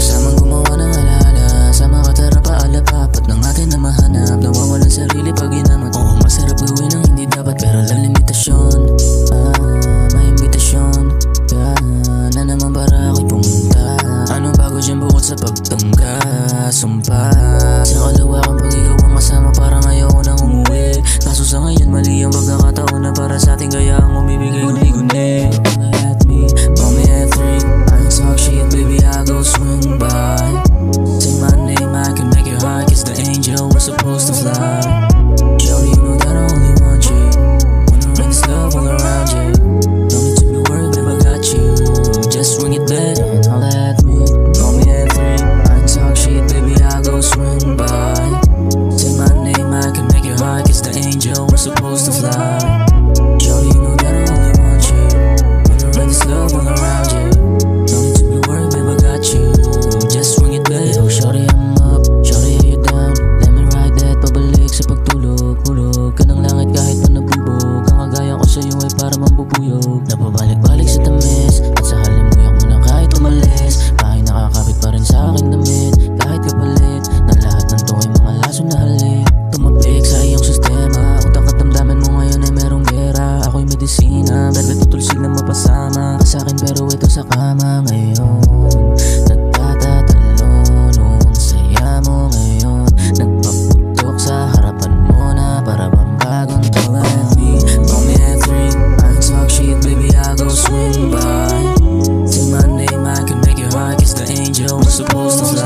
Kasamang gumawa ng alaala, sama katara paalapapat ng atin na mahanap. Nawawalan sarili pag ginamot. Oo, masarap gawin ang hindi dapat, pero lang limitasyon. May imbitasyon na naman para ako'y pumunta. Anong bago dyan bukod sa pagtangka? Sumpa sa kalawakang pag ikaw ang kasama, parang ayoko nang umuwi. Kaso sa ngayon mali ang pagkakataon na para sa ating kaya ang umibigay guni-guni. At me, call me at 3. I ain't talk shit, baby, I go swing by. Say my name, I can make it hard, kiss the angel, we're supposed to fly. Shorty, you know that I only want you. Wanna rain this love all around you. No need to be worried, babe, I got you. Just swing it back and holla at me. Call me at 3. I ain't talk shit, baby, I go swing by. Say my name, I can make it hard, kiss the angel, we're supposed to fly. Shorty, you know that I only want you. Wanna rain this love all around you. No need to be worried, babe, I got you. Just swing it back. Yo, shorty, I'm up, shorty, are you down? Let me ride that, pabalik sa pagtulog. Hulog ka ng langit kahit pa nabubog. Ang kagaya ko sa'yo ay para mambubuyog. Napabalik-balik sa tamis, at sa halimuyak mo na kahit umalis. Bahay nakakapit pa rin sa aking damit, kahit kapalit na lahat ng to ay mga laso na halik. Tumapik sa iyong sistema, utang katamdaman mo ngayon ay merong gera. Ako'y medisina, berde tutulsig na mapasama ka sa'kin, pero ito sa kama ngayon. Nagtatatalon, ang saya mo ngayon. Nagpaputok sa harapan mo na para bang bagong taon. Call me at 3. I ain't talk shit, baby, I go swing by. Say my name, I can make it hard, kiss the angel, we're supposed to fly.